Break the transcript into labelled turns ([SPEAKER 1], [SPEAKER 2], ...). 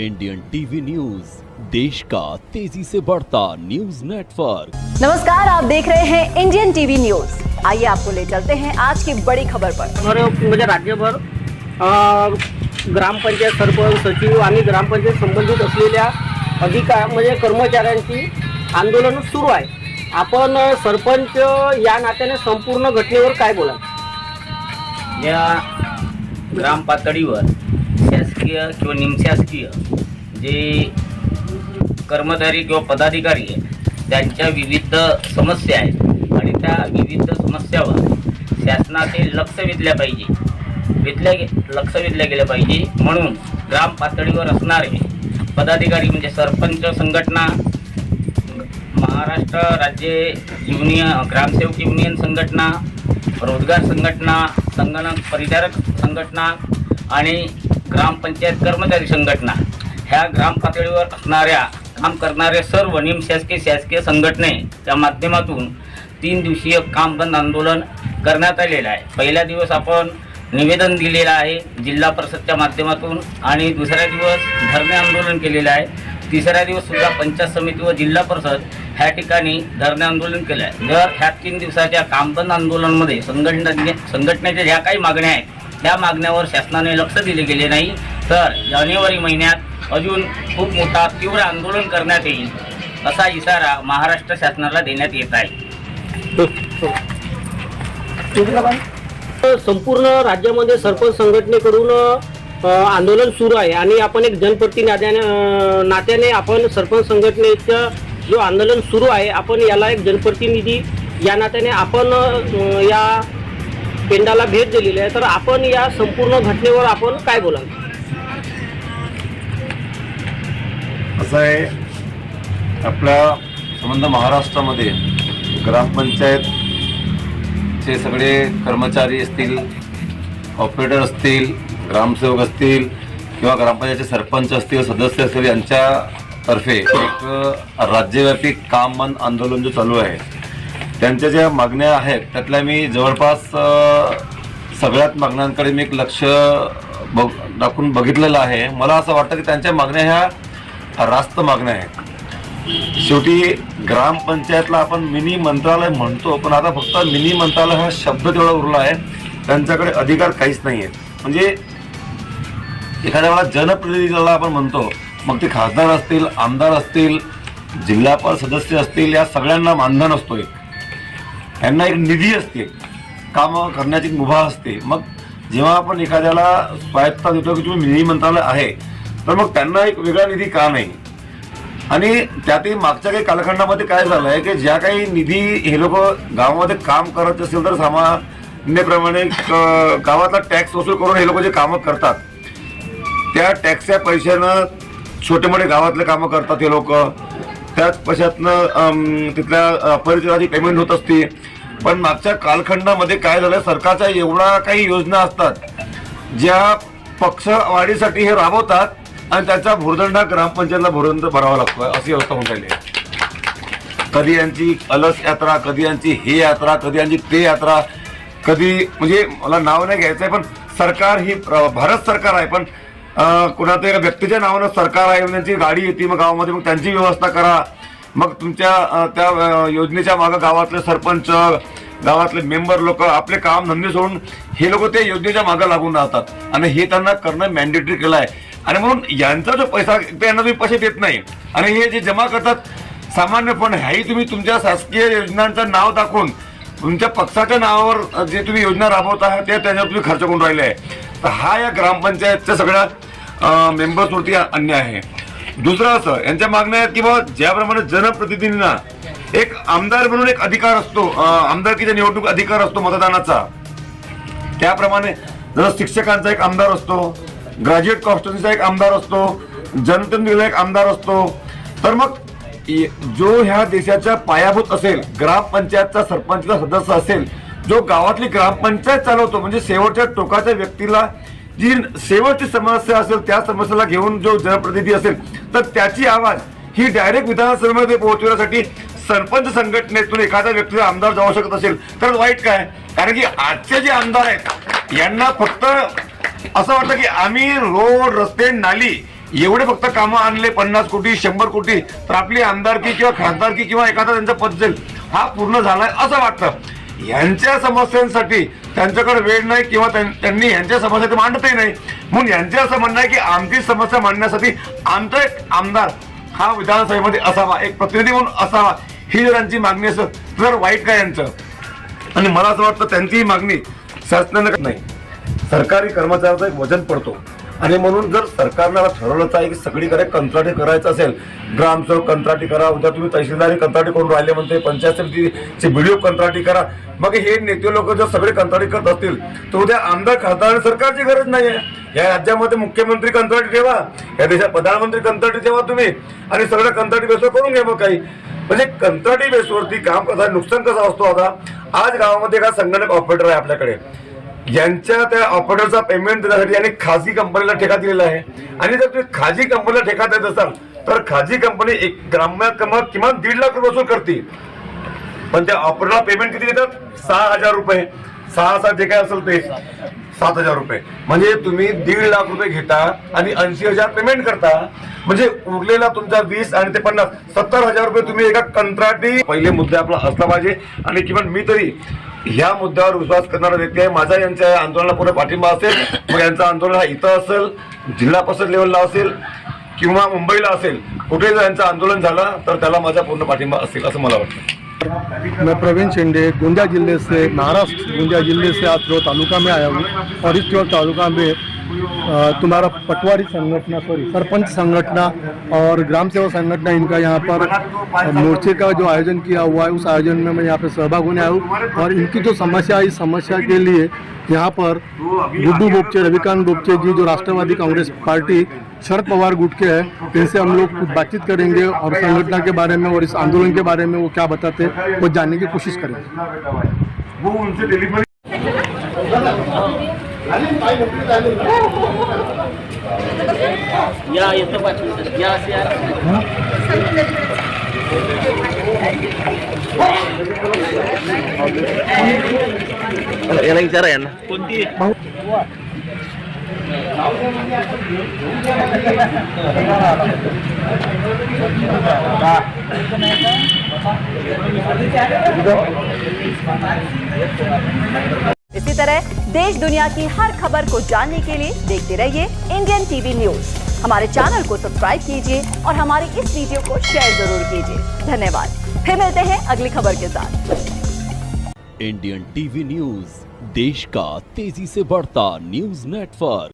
[SPEAKER 1] Indian TV news, देश का तेजी से बढ़ता न्यूज नेटवर्क।
[SPEAKER 2] नमस्कार, आप देख रहे हैं इंडियन टीवी न्यूज। आइए आपको ले चलते हैं आज की बड़ी खबर पर।
[SPEAKER 3] म्हणजे राज्यभर ग्रामपंचायत सरपंच सचिव आणि ग्रामपंचायत संबंधित असलेल्या अधिकार म्हणजे कर्मचाऱ्यांची आंदोलन सुरू आहे। आपण सरपंच या नात्याने संपूर्ण घटनेवर काय बोलाल?
[SPEAKER 4] या ग्राम पातळीवर शासकीय किंवा निमशासकीय जे कर्मचारी किंवा पदाधिकारी आहेत त्यांच्या विविध समस्या आहेत आणि त्या विविध समस्यावर शासनाचे लक्ष वेधल्या गेलं पाहिजे म्हणून ग्राम पातळीवर असणारे पदाधिकारी म्हणजे सरपंच संघटना, महाराष्ट्र राज्य युनियन ग्रामसेवक युनियन संघटना, रोजगार संघटना, संगणक परिचारक संघटना आणि ग्रामपंचायत कर्मचारी संघटना ह्या ग्राम पातळीवर असणाऱ्या काम करणारे सर्व निमशासकीय शासकीय संघटनेच्या माध्यमातून 3 दिवसीय काम बंद आंदोलन करण्यात आलेलं आहे। पहिला दिवस आपण निवेदन दिलेलं आहे जिल्हा परिषदच्या माध्यमातून आणि दुसरा दिवस धरणे आंदोलन केलेलं आहे। तिसरा दिवस सुद्धा पंचायत समिती व जिल्हा परिषद ह्या ठिकाणी धरणे आंदोलन केलं आहे। जर ह्या 3 दिवसाच्या काम बंद आंदोलनामध्ये संघटनेच्या ज्या काही मागण्या आहेत त्या मागण्यावर शासनाने लक्ष दिले गेले नाही तर जानेवारी महिन्यात अजून खूप मोठा तीव्र आंदोलन करण्यात येईल असा इशारा महाराष्ट्र शासनाला देण्यात येत आहे।
[SPEAKER 3] संपूर्ण राज्यामध्ये सरपंच संघटनेकडून आंदोलन सुरू आहे आणि आपण एक जनप्रतिनिधी नात्याने आपण सरपंच संघटनेचं जो आंदोलन सुरू आहे आपण याला एक जनप्रतिनिधी या नात्याने आपण या पेंडाला भेट दिलेली आहे। तर आपण या संपूर्ण घटनेवर आपण काय बोलाल?
[SPEAKER 5] असं आहे, आपल्या संबंध महाराष्ट्रामध्ये ग्रामपंचायतचे सगळे कर्मचारी असतील, ऑपरेटर असतील, ग्रामसेवक असतील किंवा ग्रामपंचायतचे सरपंच असतील, सदस्य असतील यांच्यातर्फे एक राज्यव्यापी काम बंद आंदोलन जो चालू आहे त्यांच्या ज्या मागण्या आहेत त्यातल्या मी जवळपास सगळ्यात मागण्यांकडे मी एक लक्ष टाकून बघितलेलं आहे। मला असं वाटतं की त्यांच्या मागण्या ह्या रास्त मागण्या आहेत। शेवटी ग्रामपंचायतला आपण मिनी मंत्रालय म्हणतो पण आता फक्त मिनी मंत्रालय हा शब्द तेवढा उरला आहे, त्यांच्याकडे अधिकार काहीच नाही आहे। म्हणजे एखाद्या वेळा जनप्रतिनिधीला आपण म्हणतो, मग ते खासदार असतील, आमदार असतील, जिल्हा परिषद सदस्य असतील, या सगळ्यांना मानधन असतो, यांना एक निधी असते, कामं करण्याची मुभा असते। मग जेव्हा आपण एखाद्याला स्वायत्तता देतो की तुम्ही मिनी मंत्रालय आहे तर मग त्यांना एक वेगळा निधी का नाही? आणि त्यातही मागच्या काही कालखंडामध्ये काय झालं आहे की ज्या काही निधी हे लोक गावामध्ये काम करत असेल तर सामान्यप्रमाणे गावातला टॅक्स वसूल करून हे लोक जे कामं करतात त्या टॅक्सच्या पैशानं छोटे मोठे गावातले कामं करतात हे लोक, त्याच पैशातनं तिथल्या परिचयाची पेमेंट होत असते। पण मागच्या कालखंडामध्ये काय झालं, सरकारच्या एवढा काही योजना असतात ज्या पक्षवाढीसाठी हे राबवतात आणि त्याचा भुर्दंडा ग्रामपंचायतला भरावा लागतो, अशी व्यवस्था होऊन राहिली आहे। कधी यांची अलस यात्रा, कधी यांची हे यात्रा, कधी यांची ते यात्रा, कधी म्हणजे मला नाव नाही घ्यायचं आहे पण सरकार ही भारत सरकार आहे पण कोणाच्या एका व्यक्तीच्या नावानं सरकार आहे, त्यांची गाडी येते मग गावामध्ये, मग त्यांची व्यवस्था करा, मग तुमच्या त्या योजनेच्या मागं गावातले सरपंच, गावातले मेंबर लोक आपले काम धंदे सोडून हे लोक त्या योजनेच्या मागं लागून राहतात आणि हे त्यांना करणं मॅन्डेटरी केलं आहे। आणि म्हणून यांचा जो पैसा त्यांना तुम्ही पैसे देत नाही आणि हे जे जमा करतात सामान्यपणे ह्याही तुम्ही तुमच्या शासकीय योजनांचं नाव दाखवून तुमच्या पक्षाच्या नावावर जे तुम्ही योजना राबवत आहात ते त्याच्यावर तुम्ही खर्च करून राहिले आहे। तर हा या ग्रामपंचायतच्या सगळ्या मेंबर्सवरती अन्याय आहे। दुसरं असं यांच्या मागण्या आहेत की बाबा ज्याप्रमाणे जनप्रतिनिधींना एक आमदार म्हणून एक अधिकार असतो, आमदारकीचा निवडणूक अधिकार असतो मतदानाचा, त्याप्रमाणे जसं शिक्षकांचा एक आमदार असतो, ग्रॅज्युएट कॉन्स्टिट्युन्सीचा एक आमदार असतो, जनप्रतिनिधीचा एक आमदार असतो, तर मग जो ह्या देशाच्या पायाभूत असेल, ग्रामपंचायतचा सरपंचचा सदस्य असेल, जो गावातली ग्रामपंचायत चालवतो म्हणजे शेवटच्या टोकाच्या व्यक्तीला जी शेवटची समस्या असेल त्या समस्येला घेऊन जो जनप्रतिनिधी असेल तर त्याची आवाज ही डायरेक्ट विधानसभेमध्ये पोहोचवण्यासाठी सरपंच संघटनेतून एखाद्या व्यक्तीचा आमदार जाऊ शकत असेल तर वाईट काय? कारण की आजचे जे आमदार आहेत यांना फक्त असं वाटतं की आम्ही रोड, रस्ते, नाली एवढे फक्त कामं आणले 50 कोटी 100 कोटी तर आपली आमदारकी किंवा खासदारकी किंवा एखादा त्यांचा पद जाईल हा पूर्ण झालाय असं वाटतं। यांच्या समस्यांसाठी त्यांच्याकडे वेळ नाही किंवा त्यांनी यांच्या समस्या ते मांडतही नाही, म्हणून यांचे असं म्हणणं आहे की आमची समस्या मांडण्यासाठी आमचा एक आमदार हा विधानसभेमध्ये असावा, एक प्रतिनिधी म्हणून असावा, ही जर यांची मागणी असेल तर वाईट काय यांचं। आणि मला असं वाटतं त्यांची ही मागणी शासनानं नाही, सरकारी कर्मचाऱ्याचं एक वजन पडतो आणि म्हणून जर सरकारनं ठरवलंच आहे की सगळीकडे कंत्राटी करायचं असेल, ग्रामसेवक कंत्राटी करा, उद्या तुम्ही तहसीलदारी कंत्राटी करून राहिले म्हणते, पंचायत समितीचे बीडीओ कंत्राटी करा, मग हे नेते लोक जर सगळे कंत्राटी करत असतील तर उद्या आमदार खासदार सरकारची गरज नाही आहे। या राज्यामध्ये मुख्यमंत्री कंत्राटी ठेवा, या देशात प्रधानमंत्री कंत्राटी ठेवा तुम्ही आणि सगळं कंत्राटी बेसवर करून घ्या। मग काही म्हणजे कंत्राटी बेसवरती काम करता नुकसान कसं असतो। आता आज गावामध्ये का संगणक ऑपरेटर आहे आपल्याकडे, यांच्या त्या ऑपरेटरचा पेमेंट देण्यासाठी यांनी खाजगी कंपनीला ठेका दिलेला आहे आणि जर तुम्ही खाजगी कंपनीला ठेका देत असाल तर खाजगी कंपनी एक ग्राम्यात किमान 1.5 लाख रुपये वसूल करते, पण त्या ऑपरेटरला पेमेंट किती देतात 6,000 रुपये, 6 जे काय असेल ते 7,000 रुपये, म्हणजे तुम्ही 1.5 लाख रुपये घेता आणि 80,000 पेमेंट करता, म्हणजे उरलेला तुमचा 20 आणि ते 50 70,000 रुपये तुम्ही एका कंत्राटी। पहिले मुद्दे आपला असला पाहिजे आणि किमान मी तरी ह्या मुद्द्यावर विश्वास करणारा व्यक्ती आहे। माझा यांच्या आंदोलनाला पुढे पाठिंबा असेल, मग यांचं आंदोलन हा इथं असेल, जिल्हा परिषद लेवलला असेल किंवा मुंबईला असेल, कुठे जर यांचं आंदोलन झालं तर त्याला माझा पूर्ण पाठिंबा असेल असं मला वाटतं।
[SPEAKER 6] मैं प्रवीण शिंदे गोंदिया जिले से, महाराष्ट्र गोंदिया जिले से आज त्रियों तालुका में आया हूँ और इस त्रियों तालुका में तुम्हारा पटवारी संगठन सरपंच संगठन और ग्राम सेवक संगठन इनका यहाँ पर मोर्चे का जो आयोजन किया हुआ है, उस आयोजन में मैं यहाँ पे सहभाग होने आया हूँ और इनकी जो समस्या है, इस समस्या के लिए यहाँ पर गुड्डू बोपचे, रविकांत बोपचे जी जो राष्ट्रवादी कांग्रेस पार्टी शरद पवार गुट के हैं, इनसे हम लोग कुछ बातचीत करेंगे और संगठन के बारे में और इस आंदोलन के बारे में वो क्या बताते हैं वो जानने की कोशिश करेंगे।
[SPEAKER 5] वो उनसे डिलीवरी
[SPEAKER 3] या येतं 5 मिनिटं या असे याला विचारा यांना कोणती
[SPEAKER 2] इसी तरह देश दुनिया की हर खबर को जानने के लिए देखते रहिए इंडियन टीवी न्यूज। हमारे चैनल को सब्सक्राइब कीजिए और हमारी इस वीडियो को शेयर जरूर कीजिए। धन्यवाद। फिर मिलते हैं अगली खबर के साथ।
[SPEAKER 1] इंडियन टीवी न्यूज, देश का तेजी से बढ़ता न्यूज नेटवर्क।